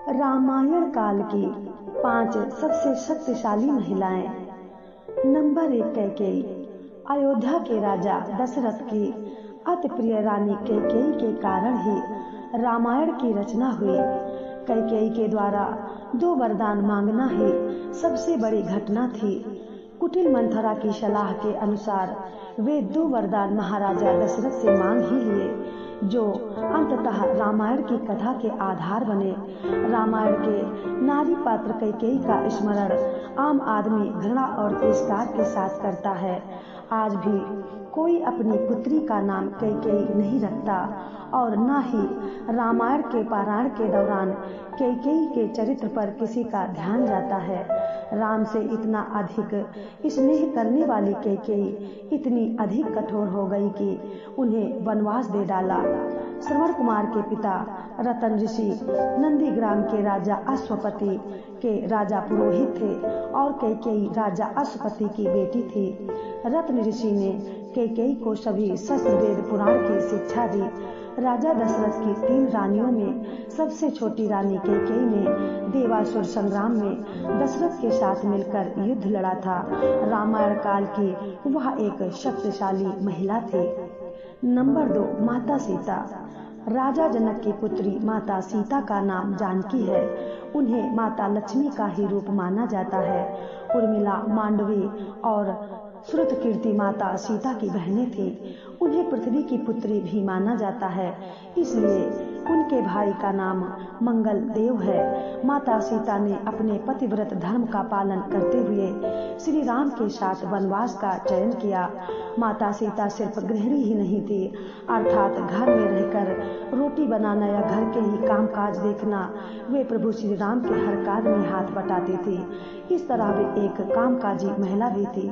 रामायण काल की 5 सबसे शक्तिशाली महिलाएं। नंबर 1 कैकेयी। अयोध्या के राजा दशरथ की अति प्रिय रानी कैकेयी के कारण ही रामायण की रचना हुई। कैकेयी के द्वारा 2 वरदान मांगना ही सबसे बड़ी घटना थी। कुटिल मंथरा की सलाह के अनुसार वे 2 वरदान महाराजा दशरथ से मांग ही लिए, जो अंततः रामायण की कथा के आधार बने। रामायण के नारी पात्र कैकेयी का स्मरण आम आदमी घृणा और तिरस्कार के साथ करता है। आज भी कोई अपनी पुत्री का नाम कैकेयी नहीं रखता और न ही रामायण के पारायण के दौरान कैकेयी के चरित्र पर किसी का ध्यान जाता है। राम से इतना अधिक स्नेह करने वाली कैकेयी इतनी अधिक कठोर हो गई कि उन्हें वनवास दे डाला। श्रवण कुमार के पिता रतन ऋषि नंदीग्राम के राजा अश्वपति के राजा पुरोहित थे और कैकेयी राजा अश्वपति की बेटी थी। रतन ऋषि ने कैकेयी को सभी शस्त्र वेद पुराण की शिक्षा दी। राजा दशरथ की 3 रानियों में सबसे छोटी रानी कैकेयी ने देवासुर संग्राम में दशरथ के साथ मिलकर युद्ध लड़ा था। रामायण काल की वह एक शक्तिशाली महिला थी। नंबर 2 माता सीता। राजा जनक की पुत्री माता सीता का नाम जानकी है। उन्हें माता लक्ष्मी का ही रूप माना जाता है। उर्मिला, मांडवी और श्रुतकीर्ति माता सीता की बहनें थीं। उन्हें पृथ्वी की पुत्री भी माना जाता है, इसलिए उनके भाई का नाम मंगल देव है। माता सीता ने अपने पतिव्रत धर्म का पालन करते हुए श्री राम के साथ वनवास का चयन किया। माता सीता सिर्फ गृहिणी ही नहीं थी, अर्थात घर में रहकर रोटी बनाना या घर के ही कामकाज देखना वे प्रभु श्री राम के हर कार्य में हाथ बटाती थी। इस तरह वे एक कामकाजी महिला भी थी।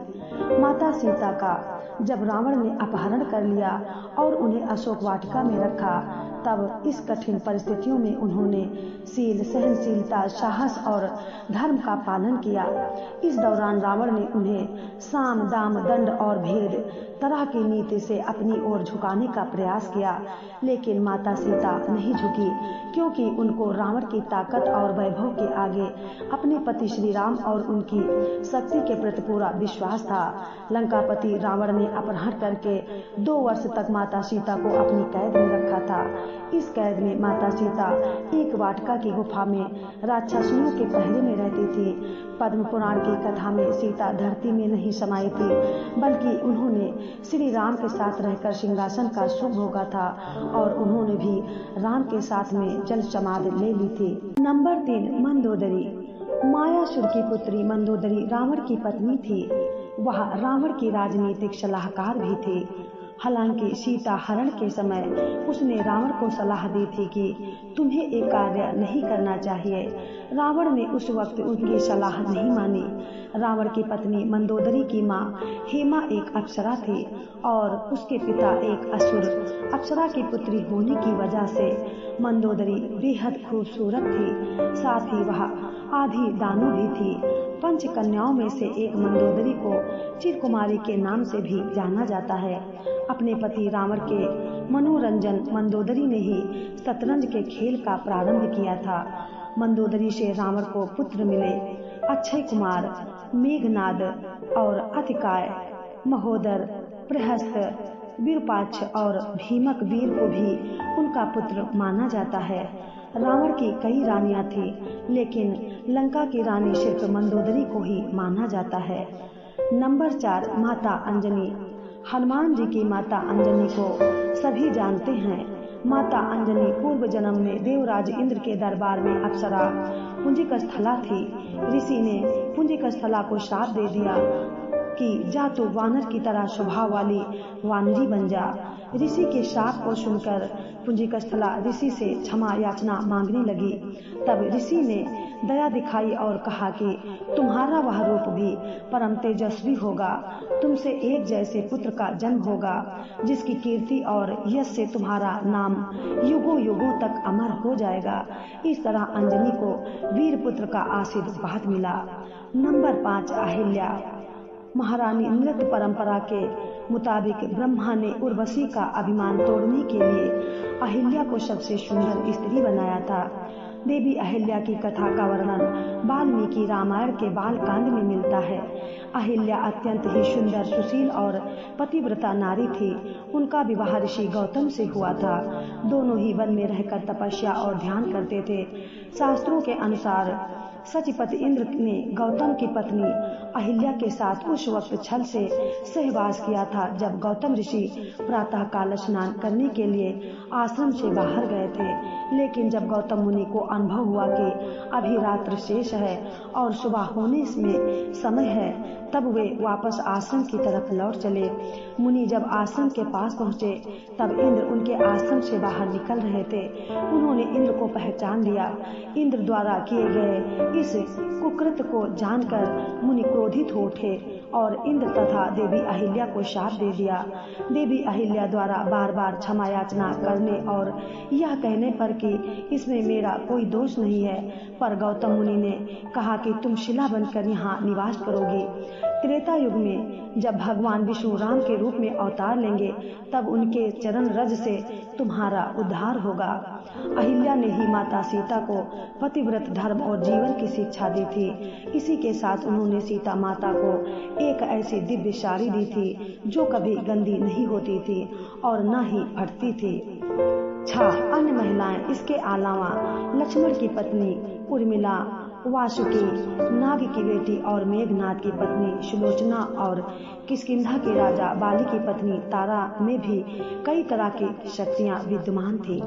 माता सीता का जब रावण ने अपहरण कर लिया और उन्हें अशोक वाटिका में रखा, तब इस कठिन परिस्थितियों में उन्होंने शील, सहनशीलता, साहस और धर्म का पालन किया। इस दौरान रावण ने उन्हें साम, दाम, दंड और भेद तरह की नीति से अपनी ओर झुकाने का प्रयास किया, लेकिन माता सीता नहीं झुकी, क्योंकि उनको रावण की ताकत और वैभव के आगे अपने पति श्री राम और उनकी शक्ति के प्रति पूरा विश्वास था। लंकापति रावण ने अपहरण करके 2 वर्ष तक माता सीता को अपनी कैद में रखा था। इस कैद में माता सीता एक वाटिका की गुफा में राक्षसों के पहरे में रहती थी। पद्म पुराण की कथा में सीता धरती में नहीं समाई थी, बल्कि उन्होंने श्री राम के साथ रहकर सिंहासन का सुख भोगा था और उन्होंने भी राम के साथ में जल समाधि ले ली थी। नंबर 3 मंदोदरी। मायासुर की पुत्री मंदोदरी रावण की पत्नी थी। वह रावण की राजनीतिक सलाहकार भी थी। हालांकि सीता हरण के समय उसने रावण को सलाह दी थी कि तुम्हें एक कार्य नहीं करना चाहिए। रावण ने उस वक्त उनकी सलाह नहीं मानी। रावण की पत्नी मंदोदरी की मां हेमा एक अप्सरा थी और उसके पिता एक असुर। अप्सरा की पुत्री होने की वजह से मंदोदरी बेहद खूबसूरत थी, साथ ही वह आधी दानव भी थी। 5 कन्याओं में से एक मंदोदरी को चिरकुमारी के नाम से भी जाना जाता है। अपने पति रावण के मनोरंजन मंदोदरी ने ही शतरंज के खेल का प्रारंभ किया था। मंदोदरी से रावण को पुत्र मिले। अक्षय कुमार, मेघनाद और अतिकाय, महोदर, प्रहस्त, विरूपाक्ष और भीमक वीर को भी उनका पुत्र माना जाता है। रावण की कई रानियां थीं, लेकिन लंका की रानी सिर्फ मंदोदरी को ही माना जाता है। नंबर 4 माता अंजनी। हनुमान जी की माता अंजनी को सभी जानते हैं। माता अंजनी पूर्व जन्म में देवराज इंद्र के दरबार में अप्सरा पुंजिकस्थला थी। ऋषि ने पुंजिकस्थला को श्राप दे दिया कि जा तू वानर की तरह स्वभाव वाली वानरी बन जा। ऋषि के श्राप को सुनकर पुंजिकस्थला ऋषि से क्षमा याचना मांगने लगी। तब ऋषि ने दया दिखाई और कहा कि तुम्हारा वह रूप भी परम तेजस्वी होगा। तुमसे एक जैसे पुत्र का जन्म होगा, जिसकी कीर्ति और यश से तुम्हारा नाम युगों युगों तक अमर हो जाएगा। इस तरह अंजनी को वीर पुत्र का आशीर्वाद मिला। नंबर 5 अहिल्या। महारानी नृत्य परंपरा के मुताबिक ब्रह्मा ने उर्वशी का अभिमान तोड़ने के लिए अहिल्या को सबसे सुंदर स्त्री बनाया था। देवी अहिल्या की कथा का वर्णन वाल्मीकि रामायण के बाल कांड में मिलता है। अहिल्या अत्यंत ही सुंदर, सुशील और पतिव्रता नारी थी। उनका विवाह ऋषि गौतम से हुआ था। दोनों ही वन में रहकर तपस्या और ध्यान करते थे। शास्त्रों के अनुसार सचिपति इंद्र ने गौतम की पत्नी अहिल्या के साथ उस वक्त छल से सहवास किया था जब गौतम ऋषि प्रातः काल स्नान करने के लिए आश्रम से बाहर गए थे। लेकिन जब गौतम मुनि को अनुभव हुआ कि अभी रात्र शेष है और सुबह होने में समय है, तब वे वापस आश्रम की तरफ लौट चले। मुनि जब आश्रम के पास पहुंचे तब इंद्र उनके आश्रम से बाहर निकल रहे थे। उन्होंने इंद्र को पहचान लिया। इंद्र द्वारा किए गए इस कुकृत्य को जानकर मुनि क्रोधित हो उठे और इंद्र तथा देवी अहिल्या को शाप दे दिया। देवी अहिल्या द्वारा बार बार क्षमा याचना करने और यह कहने पर कि इसमें मेरा कोई दोष नहीं है, पर गौतम मुनि ने कहा कि तुम शिला बनकर यहाँ निवास करोगी। त्रेता युग में जब भगवान विष्णु राम के रूप में अवतार लेंगे, तब उनके चरण रज से तुम्हारा उद्धार होगा। अहिल्या ने ही माता सीता को पतिव्रत धर्म और जीवन की शिक्षा दी थी। इसी के साथ उन्होंने सीता माता को एक ऐसी दिव्य साड़ी दी थी जो कभी गंदी नहीं होती थी और न ही फटती थी। अन्य महिलाएं इसके अलावा लक्ष्मण की पत्नी उर्मिला, वासुकी, नाग की बेटी और मेघनाद की पत्नी सुलोचना और किष्किंधा के राजा बाली की पत्नी तारा में भी कई तरह की शक्तियां विद्यमान थी।